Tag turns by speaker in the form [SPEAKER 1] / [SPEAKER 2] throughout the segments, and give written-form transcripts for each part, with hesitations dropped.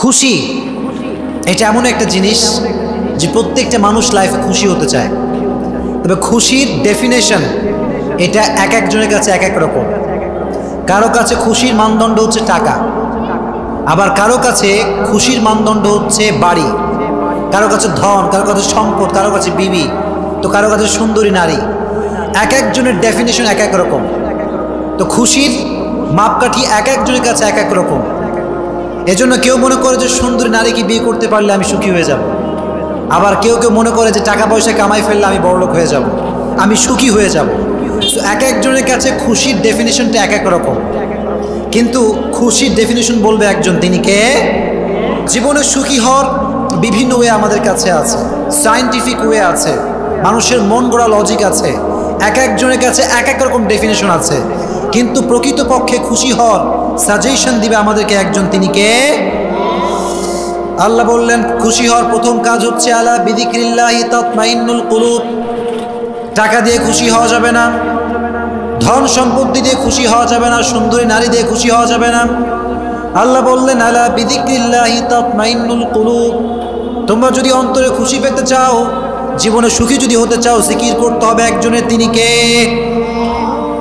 [SPEAKER 1] খুশি এটা এমন একটা জিনিস যে প্রত্যেকটা মানুষ লাইফে খুশি হতে চায়, তবে খুশির ডেফিনেশন এটা এক একজনের কাছে এক এক রকম। কারো কাছে খুশির মানদণ্ড হচ্ছে টাকা, আবার কারো কাছে খুশির মানদণ্ড হচ্ছে বাড়ি, কারো কাছে ধন, কারো কাছে সম্পদ, কারো কাছে বিবি, তো কারো কাছে সুন্দরী নারী। এক একজনের ডেফিনেশন এক এক রকম। তো খুশির মাপকাঠি এক একজনের কাছে এক এক রকম। এজন্য কেউ মনে করে যে সুন্দরী নারীকে বিয়ে করতে পারলে আমি সুখী হয়ে যাব, আবার কেউ কেউ মনে করে যে টাকা পয়সা কামাই ফেললে আমি বড়লোক হয়ে যাব, আমি সুখী হয়ে যাব। তো এক একজনের কাছে খুশির ডেফিনেশনটা এক এক রকম, কিন্তু খুশির ডেফিনেশন বলবে একজন, তিনি কে? জীবনে সুখী হওয়ার বিভিন্ন ওয়ে আমাদের কাছে আছে, সায়েন্টিফিক ওয়ে আছে, মানুষের মন গড়া লজিক আছে, এক একজনের কাছে এক এক রকম ডেফিনেশন আছে। কিন্তু প্রকৃতপক্ষে খুশি হওয়ার সাজেশন দিবে আমাদেরকে একজন, তিনি কে? আল্লাহ বললেন খুশি হওয়ার প্রথম কাজ হচ্ছে আলা বিযিকরিল্লাহি তাতমাইন্নুল কুলুব। টাকা দিয়ে খুশি হওয়া যাবে না, ধন সম্পত্তি দিয়ে খুশি হওয়া যাবে না, সুন্দরী নারী দিয়ে খুশি হওয়া যাবে না। আল্লাহ বললেন আলা বিযিকরিল্লাহি তাতমাইন্নুল কুলুব। তোমরা যদি অন্তরে খুশি পেতে চাও, জীবনে সুখী যদি হতে চাও, জিকির করতে হবে একজনের, তিনি কে?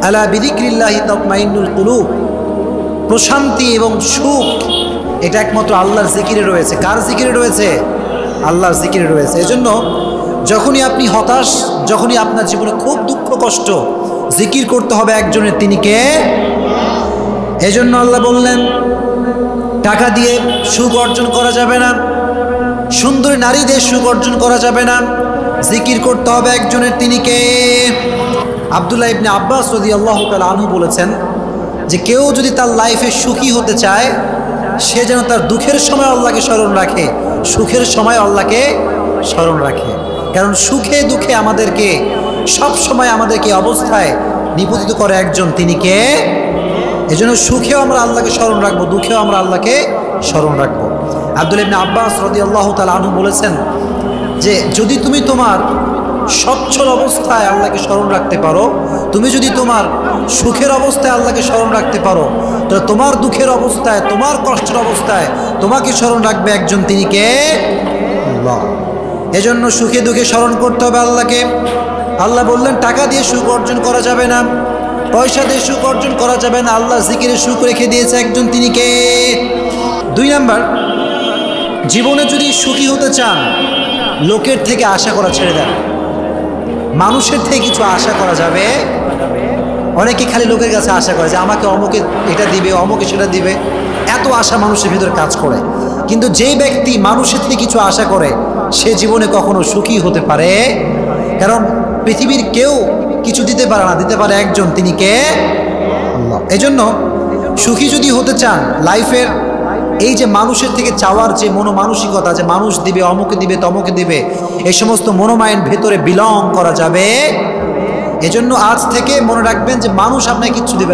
[SPEAKER 1] আলা বিযিকরিল্লাহি তাতমাইন্নুল কুলুব। প্রশান্তি এবং সুখ এটা একমাত্র আল্লাহর জিকিরে রয়েছে। কার জিকিরে রয়েছে? আল্লাহর জিকিরে রয়েছে। এজন্য যখনই আপনি হতাশ, যখনই আপনার জীবনে খুব দুঃখ কষ্ট, জিকির করতে হবে একজনের, তিনি কে? এজন্য আল্লাহ বললেন টাকা দিয়ে সুখ অর্জন করা যাবে না, সুন্দরী নারী দিয়ে সুখ অর্জন করা যাবে না, জিকির করতে হবে একজনের, তিনি কে? আব্দুল্লাহ ইবনে আব্বাস রাদিয়াল্লাহু তাআলা আনহু বলেছেন যে কেউ যদি তার লাইফে সুখী হতে চায়, সে যেন তার দুঃখের সময় আল্লাহকে স্মরণ রাখে, সুখের সময় আল্লাহকে স্মরণ রাখে। কারণ সুখে দুঃখে আমাদেরকে সব সময় আমাদেরকে অবস্থায় নিপতিত করে একজন, তিনি কে? এজন্য সুখেও আমরা আল্লাহকে স্মরণ রাখবো, দুঃখেও আমরা আল্লাহকে স্মরণ রাখবো। আব্দুল্লাহ ইবনে আব্বাস রাদিয়াল্লাহু তাআলা আনহু বলেছেন যে যদি তুমি তোমার সচ্ছল অবস্থায় আল্লাহকে স্মরণ রাখতে পারো, তুমি যদি তোমার সুখের অবস্থায় আল্লাহকে স্মরণ রাখতে পারো, তাহলে তোমার দুঃখের অবস্থায়, তোমার কষ্টের অবস্থায় তোমাকে স্মরণ রাখবে একজন, তিনি কে? আল্লাহ। এজন্য সুখে দুঃখে স্মরণ করতে হবে আল্লাহকে। আল্লাহ বললেন টাকা দিয়ে সুখ অর্জন করা যাবে না, পয়সা দিয়ে সুখ অর্জন করা যাবে না, আল্লাহ জিকিরে সুখ রেখে দিয়েছে একজন, তিনি কে? 2 নাম্বার, জীবনে যদি সুখী হতে চান, লোকের থেকে আশা করা ছেড়ে দেন। মানুষের থেকে কিছু আশা করা যাবে। অনেকে খালি লোকের কাছে আশা করে যে আমাকে অমুকে এটা দিবে, অমুকে সেটা দিবে, এত আশা মানুষের ভিতরে কাজ করে। কিন্তু যেই ব্যক্তি মানুষের থেকে কিছু আশা করে, সে জীবনে কখনো সুখী হতে পারে। কারণ পৃথিবীর কেউ কিছু দিতে পারে না, দিতে পারে একজন, তিনি কে? আল্লাহ। এজন্য সুখী যদি হতে চান লাইফের, এই যে মানুষের থেকে চাওয়ার যে মনোমানসিকতা, যে মানুষ দিবে, অমুকে দিবে, তমুকে দিবে, এই সমস্ত মনোমাইন ভেতরে বিলং করা যাবে। এজন্য আজ থেকে মনে রাখবেন যে মানুষ আপনাকে কিচ্ছু দিবে না।